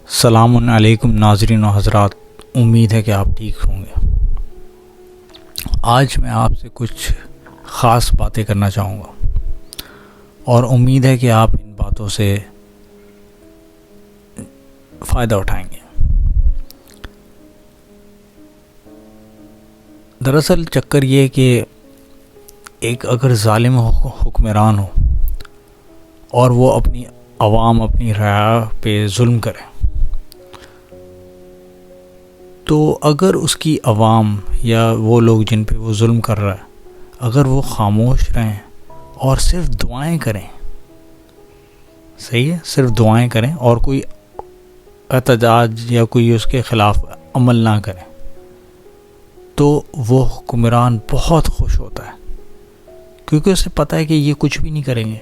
السلام علیکم ناظرین و حضرات، امید ہے کہ آپ ٹھیک ہوں گے۔ آج میں آپ سے کچھ خاص باتیں کرنا چاہوں گا اور امید ہے کہ آپ ان باتوں سے فائدہ اٹھائیں گے۔ دراصل چکر یہ کہ ایک اگر ظالم حکمران ہو اور وہ اپنی عوام، اپنی رعایا پہ ظلم کرے، تو اگر اس کی عوام یا وہ لوگ جن پہ وہ ظلم کر رہا ہے، اگر وہ خاموش رہیں اور صرف دعائیں کریں، صحیح ہے، صرف دعائیں کریں اور کوئی احتجاج یا کوئی اس کے خلاف عمل نہ کریں، تو وہ حکمران بہت خوش ہوتا ہے، کیونکہ اسے پتہ ہے کہ یہ کچھ بھی نہیں کریں گے،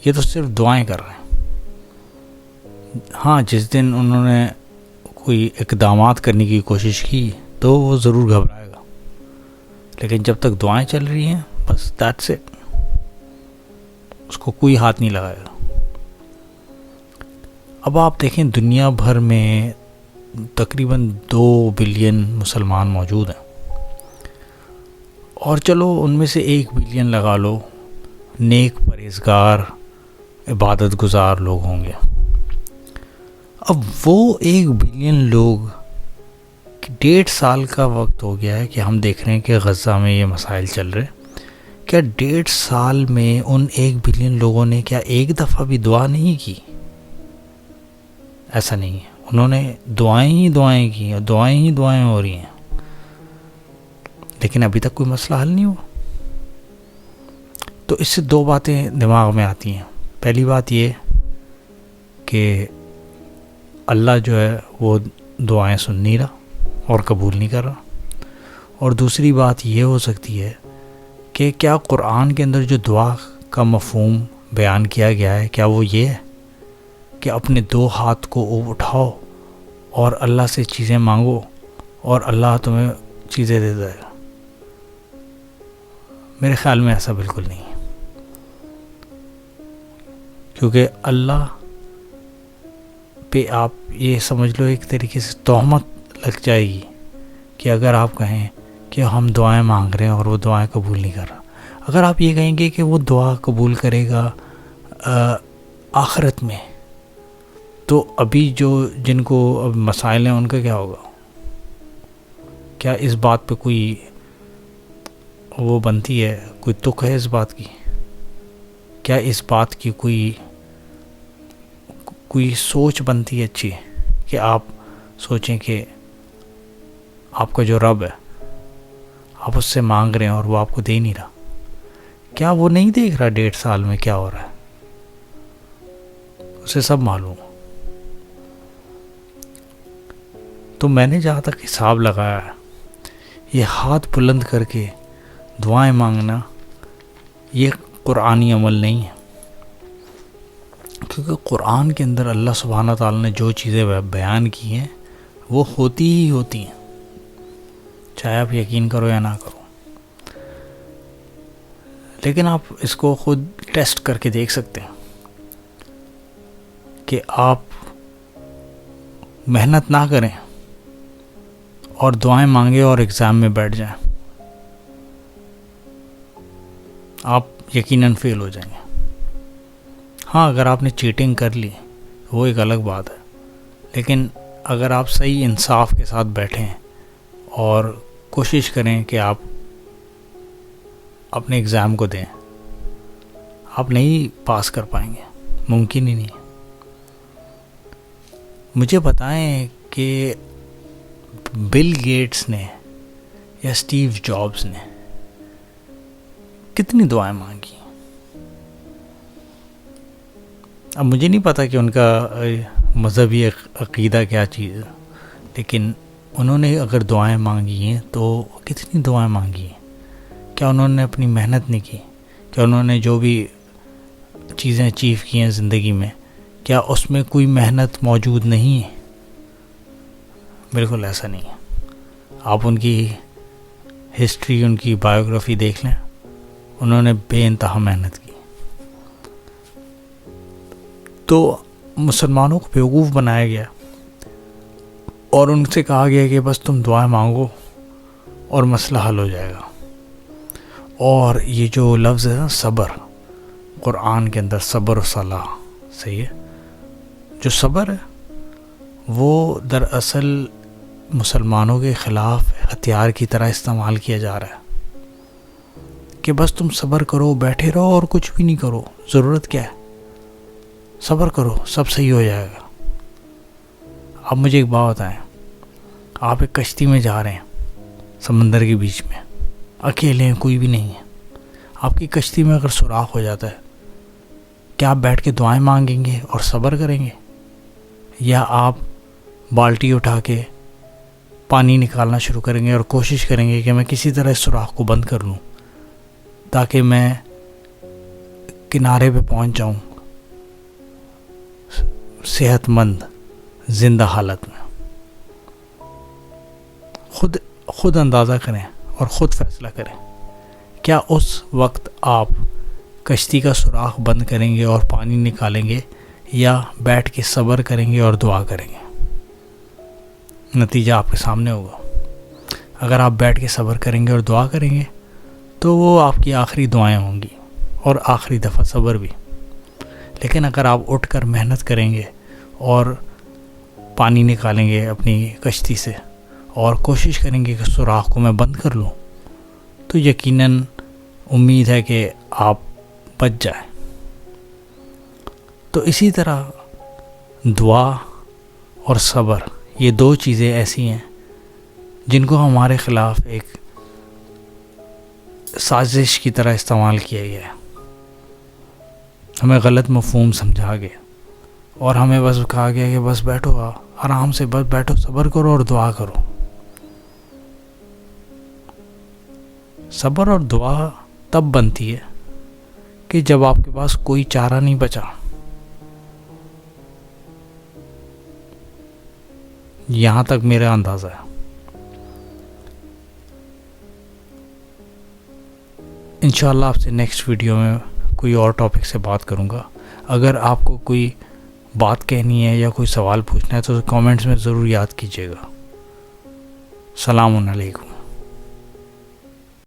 یہ تو صرف دعائیں کر رہے ہیں۔ ہاں، جس دن انہوں نے کوئی اقدامات کرنے کی کوشش کی تو وہ ضرور گھبرائے گا، لیکن جب تک دعائیں چل رہی ہیں بس دیٹس اٹ، اس کو کوئی ہاتھ نہیں لگائے گا۔ اب آپ دیکھیں، دنیا بھر میں تقریباً 2 بلین مسلمان موجود ہیں، اور چلو ان میں سے 1 بلین لگا لو نیک، پرہیزگار، عبادت گزار لوگ ہوں گے۔ اب وہ 1 بلین لوگ، 1.5 سال کا وقت ہو گیا ہے کہ ہم دیکھ رہے ہیں کہ غزہ میں یہ مسائل چل رہے، کیا 1.5 سال میں ان 1 بلین لوگوں نے کیا ایک دفعہ بھی دعا نہیں کی؟ ایسا نہیں ہے، انہوں نے دعائیں ہی دعائیں کی اور دعائیں ہی دعائیں ہو رہی ہیں، لیکن ابھی تک کوئی مسئلہ حل نہیں ہوا۔ تو اس سے 2 باتیں دماغ میں آتی ہیں۔ پہلی بات یہ کہ اللہ جو ہے وہ دعائیں سن نہیں رہا اور قبول نہیں کر رہا، اور دوسری بات یہ ہو سکتی ہے کہ کیا قرآن کے اندر جو دعا کا مفہوم بیان کیا گیا ہے، کیا وہ یہ ہے کہ اپنے 2 ہاتھ کو اٹھاؤ اور اللہ سے چیزیں مانگو اور اللہ تمہیں چیزیں دے دے گا؟ میرے خیال میں ایسا بالکل نہیں ہے، کیونکہ اللہ پہ آپ یہ سمجھ لو ایک طریقے سے تہمت لگ جائے گی کہ اگر آپ کہیں کہ ہم دعائیں مانگ رہے ہیں اور وہ دعائیں قبول نہیں کر رہا۔ اگر آپ یہ کہیں گے کہ وہ دعا قبول کرے گا آخرت میں، تو ابھی جن کو اب مسائل ہیں ان کا کیا ہوگا؟ کیا اس بات پہ کوئی وہ بنتی ہے، کوئی تک ہے اس بات کی؟ کیا اس بات کی کوئی سوچ بنتی ہے اچھی کہ آپ سوچیں کہ آپ کا جو رب ہے، آپ اس سے مانگ رہے ہیں اور وہ آپ کو دے نہیں رہا؟ کیا وہ نہیں دیکھ رہا 1.5 سال میں کیا ہو رہا ہے؟ اسے سب معلوم۔ تو میں نے جہاں تک حساب لگایا ہے، یہ ہاتھ بلند کر کے دعائیں مانگنا یہ قرآنی عمل نہیں ہے، کیونکہ قرآن کے اندر اللہ سبحانہ تعالیٰ نے جو چیزیں بیان کی ہیں وہ ہوتی ہی ہوتی ہیں، چاہے آپ یقین کرو یا نہ کرو۔ لیکن آپ اس کو خود ٹیسٹ کر کے دیکھ سکتے ہیں کہ آپ محنت نہ کریں اور دعائیں مانگیں اور ایگزام میں بیٹھ جائیں، آپ یقیناً فیل ہو جائیں گے۔ ہاں، اگر آپ نے چیٹنگ کر لی وہ ایک الگ بات ہے، لیکن اگر آپ صحیح انصاف کے ساتھ بیٹھیں اور کوشش کریں کہ آپ اپنے ایگزام کو دیں، آپ نہیں پاس کر پائیں گے، ممکن ہی نہیں۔ مجھے بتائیں کہ بل گیٹس نے یا اسٹیو جابز نے کتنی دعائیں مانگی؟ اب مجھے نہیں پتا کہ ان کا مذہبی عقیدہ کیا چیز ہے، لیکن انہوں نے اگر دعائیں مانگی ہیں تو کتنی دعائیں مانگی ہیں؟ کیا انہوں نے اپنی محنت نہیں کی؟ کیا انہوں نے جو بھی چیزیں اچیو کی ہیں زندگی میں، کیا اس میں کوئی محنت موجود نہیں ہے؟ بالکل ایسا نہیں ہے۔ آپ ان کی ہسٹری، ان کی بایوگرافی دیکھ لیں، انہوں نے بے انتہا محنت کی۔ تو مسلمانوں کو بیوقوف بنایا گیا اور ان سے کہا گیا کہ بس تم دعائیں مانگو اور مسئلہ حل ہو جائے گا. اور یہ جو لفظ ہے نا صبر، قرآن کے اندر صبر و صلاح، صحیح ہے، جو صبر ہے وہ دراصل مسلمانوں کے خلاف ہتھیار کی طرح استعمال کیا جا رہا ہے کہ بس تم صبر کرو، بیٹھے رہو اور کچھ بھی نہیں کرو، ضرورت کیا ہے، صبر کرو سب صحیح ہو جائے گا. اب مجھے ایک بات بتائیں، آپ ایک کشتی میں جا رہے ہیں سمندر کے بیچ میں، اکیلے ہیں، کوئی بھی نہیں ہے. آپ کی کشتی میں اگر سوراخ ہو جاتا ہے، کیا آپ بیٹھ کے دعائیں مانگیں گے اور صبر کریں گے، یا آپ بالٹی اٹھا کے پانی نکالنا شروع کریں گے اور کوشش کریں گے کہ میں کسی طرح اس سوراخ کو بند کر لوں تاکہ میں کنارے پہ پہنچ جاؤں صحت مند زندہ حالت میں؟ خود اندازہ کریں اور خود فیصلہ کریں. کیا اس وقت آپ کشتی کا سوراخ بند کریں گے اور پانی نکالیں گے، یا بیٹھ کے صبر کریں گے اور دعا کریں گے؟ نتیجہ آپ کے سامنے ہوگا. اگر آپ بیٹھ کے صبر کریں گے اور دعا کریں گے تو وہ آپ کی آخری دعائیں ہوں گی اور آخری دفعہ صبر بھی. لیکن اگر آپ اٹھ کر محنت کریں گے اور پانی نکالیں گے اپنی کشتی سے اور کوشش کریں گے کہ سوراخ کو میں بند کر لوں، تو یقیناً امید ہے کہ آپ بچ جائیں. تو اسی طرح دعا اور صبر، یہ دو چیزیں ایسی ہیں جن کو ہمارے خلاف ایک سازش کی طرح استعمال کیا گیا ہے. ہمیں غلط مفہوم سمجھا گیا اور ہمیں بس کہا گیا کہ بس بیٹھو، آرام سے بس بیٹھو، صبر کرو اور دعا کرو. صبر اور دعا تب بنتی ہے کہ جب آپ کے پاس کوئی چارہ نہیں بچا. یہاں تک میرا اندازہ ہے. انشاءاللہ آپ سے نیکسٹ ویڈیو میں کوئی اور ٹاپک سے بات کروں گا. اگر آپ کو کوئی بات کہنی ہے یا کوئی سوال پوچھنا ہے تو کامنٹس میں ضرور یاد کیجیے گا. السلام علیکم.